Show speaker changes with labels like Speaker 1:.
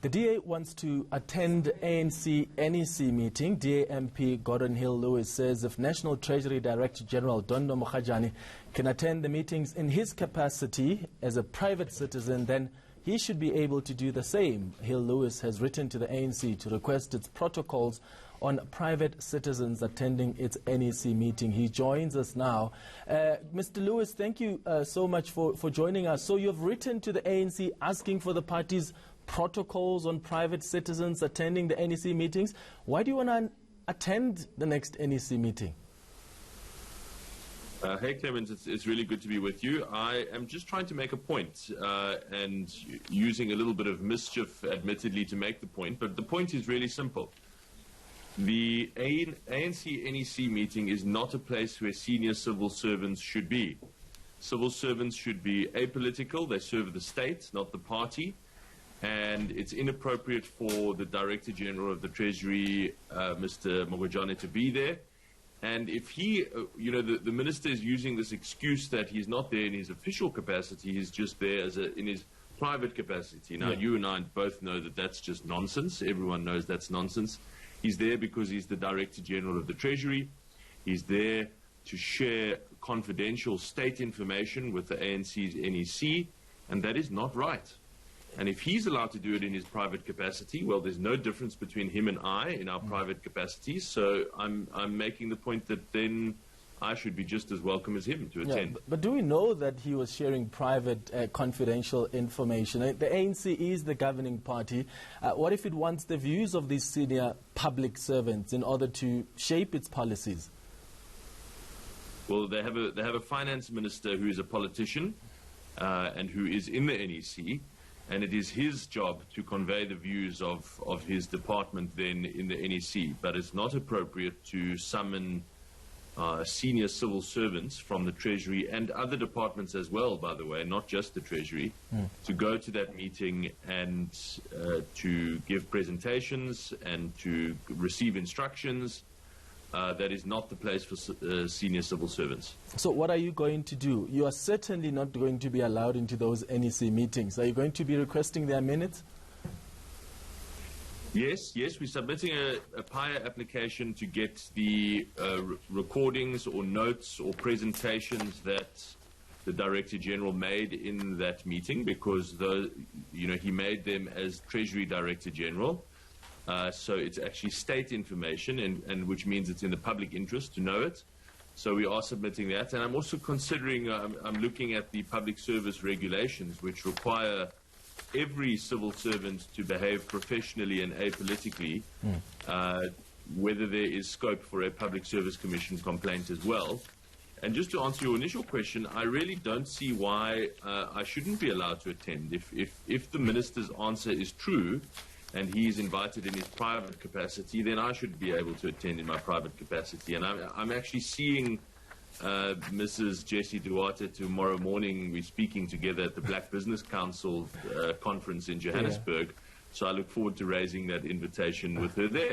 Speaker 1: The DA wants to attend ANC NEC meeting. DA MP Geordin Hill-Lewis says if National Treasury Director General Dondo Mogajane can attend the meetings in his capacity as a private citizen, then he should be able to do the same. Hill-Lewis has written to the ANC to request its protocols on private citizens attending its NEC meeting. He joins us now. Mr. Lewis, thank you so much for joining us. So you've written to the ANC asking for the party's protocols on private citizens attending the NEC meetings. Why do you want to attend the next NEC meeting?
Speaker 2: Hey, Clemens, it's really good to be with you. I am just trying to make a point and using a little bit of mischief, admittedly, to make the point. But the point is really simple. The ANC NEC meeting is not a place where senior civil servants should be. Civil servants should be apolitical. They serve the state, not the party. And it's inappropriate for the Director General of the Treasury, Mr. Mogajane, to be there. And if he, the minister is using this excuse that he's not there in his official capacity, he's just there in his private capacity. Now, you and I both know that that's just nonsense. Everyone knows that's nonsense. He's there because he's the Director General of the Treasury. He's there to share confidential state information with the ANC's NEC, and that is not right. And if he's allowed to do it in his private capacity, well, there's no difference between him and I in our private capacities. So I'm making the point that then I should be just as welcome as him to attend.
Speaker 1: Yeah, but do we know that he was sharing private, confidential information? The ANC is the governing party. What if it wants the views of these senior public servants in order to shape its policies?
Speaker 2: Well, they have a finance minister who is a politician and who is in the NEC. And it is his job to convey the views of his department then in the NEC. But it's not appropriate to summon senior civil servants from the Treasury and other departments as well, by the way, not just the Treasury, to go to that meeting and to give presentations and to receive instructions. That is not the place for senior civil servants. So what are you going to do? You are certainly not going to be allowed into those NEC meetings. Are you going to be requesting their minutes? Yes, we're submitting a PIA application to get the recordings or notes or presentations that the Director General made in that meeting, because he made them as Treasury Director General. So it's actually state information, and which means it's in the public interest to know it. So we are submitting that. And I'm also considering, I'm looking at the public service regulations, which require every civil servant to behave professionally and apolitically, whether there is scope for a Public Service Commission complaint as well. And just to answer your initial question, I really don't see why I shouldn't be allowed to attend. If the minister's answer is true, and he's invited in his private capacity, then I should be able to attend in my private capacity. And I'm actually seeing Mrs. Jessie Duarte tomorrow morning. We're speaking together at the Black Business Council conference in Johannesburg. So I look forward to raising that invitation with her there.